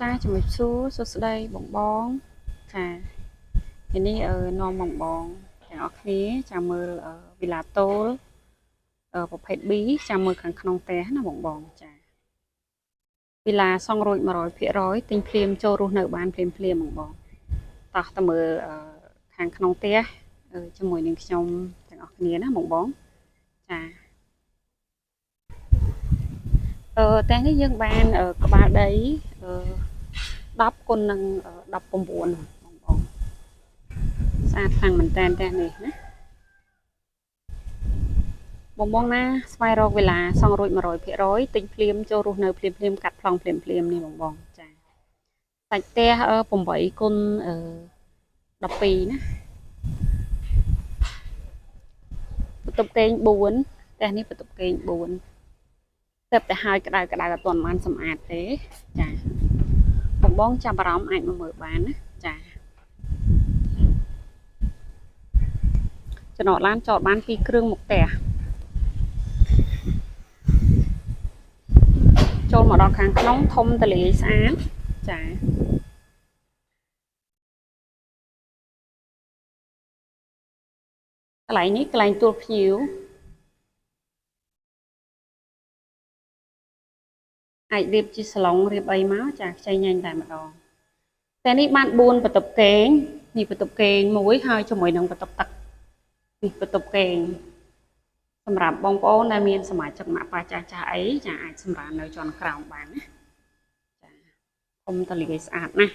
ចាជំរាបសួរសួស្តីបងចាថ្ងៃនេះនាំបងទាំងអស់គ្នាចាំមើលវីឡាតូលប្រភេទ B ចាំមើលខាងក្នុងផ្ទះណាបងចាវីឡាសង់រួច100%ទិញភ្លាមចូលរស់នៅបានភ្លាមបងតោះទៅមើលខាងក្នុងផ្ទះជាមួយនឹងខ្ញុំទាំងអស់គ្នាណាបងចាផ្ទះនេះយើងបានក្បាលដី10 គុណនឹង19បងស្អាតខ្លាំងមែនតើផ្ទះនេះណាបងណាស្វែងរកវិឡាសង់រួច100%ទិញភ្លាមចូលរស់នៅភ្លាមកាត់ប្លង់ភ្លាមនេះបងចាសាច់ផ្ទះ8 គុណ12ណាបន្ទប់គេង4ផ្ទះនេះបន្ទប់គេង4តែឲ្យក្តៅអត់ទាន់បានសម្អាតទេចាបងចាប់អារម្មណ៍អាចមកមើលបានណាចាចំណតឡានចតបាន2គ្រឿងមុខផ្ទះចូលមកដល់ខាងក្នុងធំទលាយស្អាតចាកន្លែងនេះកន្លែងទួលភ្ញៀវអាចរៀបជាសាឡុងរៀបអីមកចាខ្ចីញ៉ាញ់តែម្ដងតែនេះបាន4បន្ទប់គេងនេះបន្ទប់គេងមួយហើយជាមួយនឹងបន្ទប់ទឹកនេះបន្ទប់គេងសម្រាប់បងប្អូនដែលមានសមាជិកម៉ាក់ប៉ាចាស់អីចាអាចសម្រាននៅជាន់ក្រោមបានណាចាធំទលាយស្អាតណាស់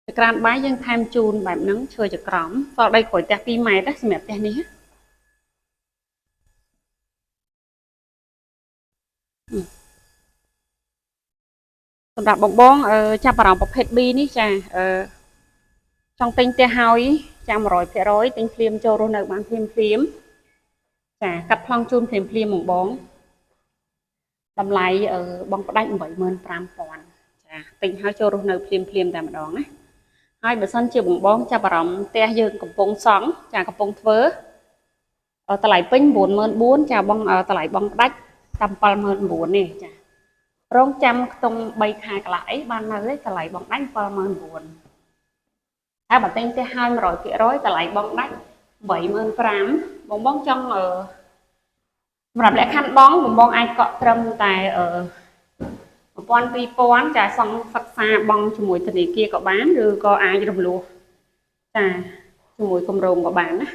ចក្រានបាយយើងថែមជូនបែបហ្នឹងឈើចក្រមសល់ដីក្រួយផ្ទះ2 ម៉ែត្រសម្រាប់ផ្ទះនេះសម្រាប់បងចាប់អារម្មណ៍ប្រភេទ B នេះចាចង់ទិញផ្ទះហើយចាំ100%ទិញភ្លាមចូលរស់នៅបានភ្លាមចាកាត់ប្លង់ជូនភ្លាមបងតម្លៃបងផ្ដាច់ 85,000 ចាទិញហើយចូលរស់នៅភ្លាមតែម្ដងណាហើយបើសិនជាបងចាប់អារម្មណ៍ផ្ទះយើងកំពុងសង់ចាកំពុងធ្វើតម្លៃពេញ 94,000 ចាបងតម្លៃបងផ្ដាច់តែ 79,000 នេះចារងចាំខ្ទង់3 ខែកន្លះអីបាននៅទេតម្លៃបងដាច់ 79,000 ហើយបើទិញផ្ទះហើយ 100%តម្លៃបងដាច់ 85,000 បងចង់សម្រាប់លក្ខខណ្ឌបងអាចកក់ត្រឹមតែ1,000-2,000 ចាសង់សិក្សាបងជាមួយធនាគារក៏បានឬក៏អាចរំលោះចាជាមួយគម្រោងក៏បានណា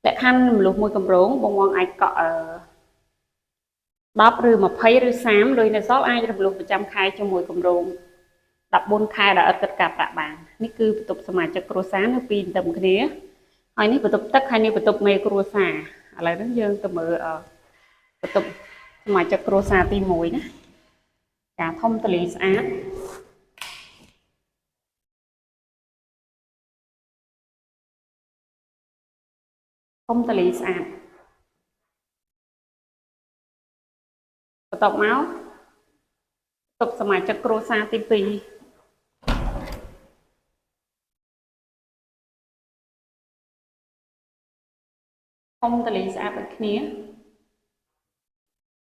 លក្ខខណ្ឌរំលោះមួយគម្រោងបងអាចកក់10 ឬ 20 ឬ 30លុយនៅសល់អាចរំលោះប្រចាំខែជាមួយគម្រោង14 ខែដែលអត់គិតការប្រាក់បាននេះគឺបន្ទប់សមាជិកគ្រួសារនៅពីរទៅគ្នាហើយនេះបន្ទប់ទឹកហើយនេះបន្ទប់មេគ្រួសារឥឡូវនេះយើងទៅមើលបន្ទប់សមាជិកគ្រួសារទី1ណាចាធំទលាយស្អាតធំទលាយស្អាតបន្ទាប់មកបន្ទប់សមាជិកគ្រួសារទី2ធំទលាយស្អាតដូចគ្នា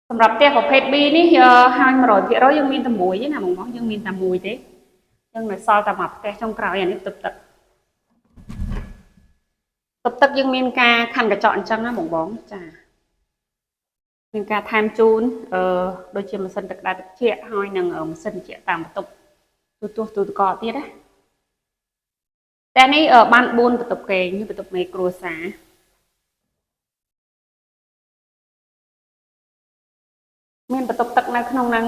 សម្រាប់ផ្ទះប្រភេទ B នេះហើយ 100% យើងមានតែមួយទេណាបងយើងមានតែមួយទេយើងនៅសល់តែមួយផ្ទះចុងក្រោយអានេះបន្ទប់ទឹកយើងមានការខាន់កញ្ចក់អញ្ចឹងណាបងចាមានការថែមជូនដូចជាម៉ាស៊ីនទឹកក្តៅទឹកជ្រក់ហើយនឹងម៉ាស៊ីនត្រជាក់តាមបន្ទប់ទូទឹកកកទៀតណាតែនេះបាន4បន្ទប់គេងបន្ទប់មេគ្រួសារមានបន្ទប់ទឹកនៅក្នុងហ្នឹង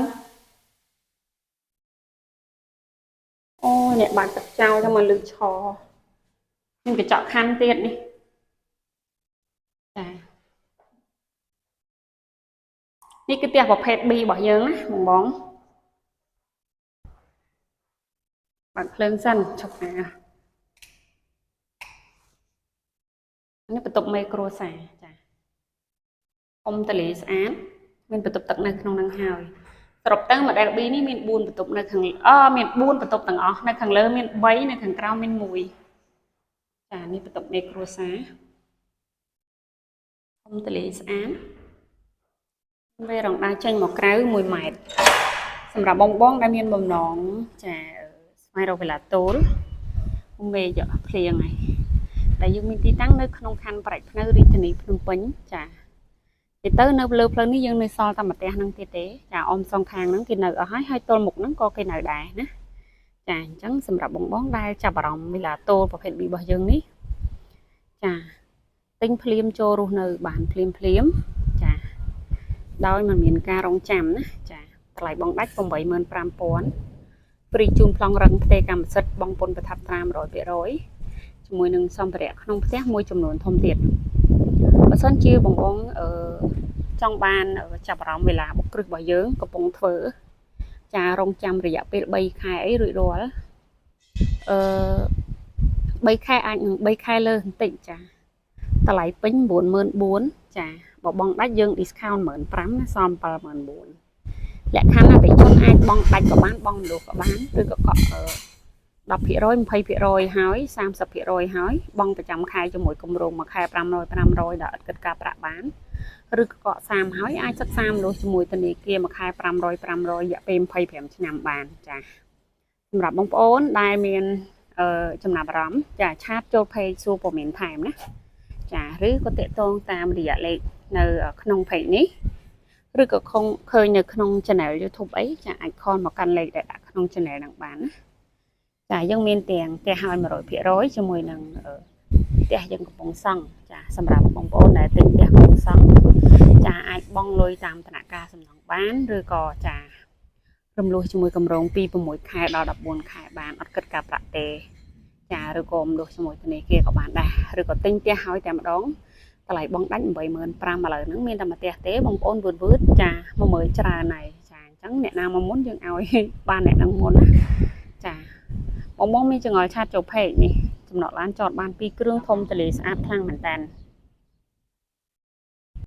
អូអ្នកបាក់ទឹកចោលទៅមកលើឆមានកញ្ចក់ខ័ណ្ឌទៀតនេះចានេះគឺផ្ទះប្រភេទ B របស់យើងណាបងបើកភ្លើងសិនឈប់ណានេះបន្ទប់មេគ្រួសារចាធំទលាយស្អាតមានបន្ទប់ទឹកនៅក្នុងហ្នឹងហើយសរុបទៅ model B នេះមាន4បន្ទប់នៅខាងមាន4បន្ទប់ទាំងអស់នៅខាងលើមាន3នៅខាងក្រោមមាន1ចានេះបន្ទប់មេគ្រួសារធំទលាយស្អាត về rộng đa tranh một cái 1 mét សម្រាប់បងបងដែលមានបំណងចាស្វែងរកវិឡាតូលមេយកភ្លៀងហើយដែលយើងមានទីតាំងនៅក្នុងខណ្ឌប្រៃភ្នៅរាជធានីភ្នំពេញចាទៅនៅលើផ្លូវនេះយើងនៅសល់តែម្ផ្ទះហ្នឹងទៀតទេចាអមសងខាងហ្នឹងគេនៅអស់ហើយទល់មុខហ្នឹងក៏គេនៅដែរណាចាអញ្ចឹងសម្រាប់បងបងដែលចាប់អារម្មណ៍វិឡាតូលប្រភេទ B របស់យើងនេះចាទិញភ្លាមចូលរស់នៅបានភ្លាមចាដោយមិនមានការរងចាំណាចាថ្លៃបងដាច់ 85,000 ព្រីជូនប្លង់រឹងផ្ទេរកម្មសិទ្ធិបងពុនប្រថាប់ត្រា 100% ជាមួយនឹងសម្ភារៈក្នុងផ្ទះមួយចំនួនធំទៀតបើសិនជាបងបងចង់បានចាប់អារម្មណ៍វេលាបុកគ្រឹះរបស់យើងកំពុងធ្វើចារងចាំរយៈពេល3ខែអីរួចរាល់3ខែអាចនឹង3ខែលើបន្តិចចាតម្លៃពេញ 94,000 ចាបើបងដាច់យើង discount 15,000 ណាសម 74,000 លក្ខខណ្ឌអតិជនអាចបងដាច់ក៏បានបងលក់ក៏បានឬក៏កក់ 10% 20% ហើយ 30% ហើយបងប្រចាំខែជាមួយគម្រោងមួយខែ 500 ដល់ឥតគិតការប្រាក់បានឬក៏កក់30ហើយអាចសិក្សាមនុស្សជាមួយធនាគារមួយខែ 500 រយៈពេល25ឆ្នាំបានចាសម្រាប់បងប្អូនដែលមានចំណាប់អារម្មណ៍ចាឆាតចូល page សួរព័ត៌មានថែមណាចាឬក៏តាក់ទងតាមរយៈលេខនៅក្នុង page នេះឬក៏ឃើញនៅក្នុង channel YouTube អីចាអាចខលមកកាន់លេខដែលដាក់ក្នុង channel ហ្នឹងបានណាចាយើងមានទាំងផ្ទះហើយ 100% ជាមួយនឹងផ្ទះយើងកំពុងសង់ចាសម្រាប់បងប្អូនដែលទិញផ្ទះកំពុងសង់ចាអាចបង់លុយតាមធនាគារសំណងបានឬក៏ចារំលោះជាមួយគម្រោងពី6ខែដល់14ខែបានអត់គិតការប្រាក់ទេចាឬក៏រំលោះជាមួយធនាគារក៏បានដែរឬក៏ទិញផ្ទះហើយតែម្ដងតម្លៃបងដាច់ 85,000 ឥឡូវហ្នឹងមានតែមួយផ្ទះទេបងប្អូនវឺតចា10000ច្រើនហើយចាអញ្ចឹងអ្នកណាមកមុនយើងឲ្យបានអ្នកហ្នឹងមុនណាចាបងមានចង្អុលឆាតចូល page នេះចំណតឡានចតបាន2គ្រឿងធំទលេស្អាតខ្លាំងមែនតើ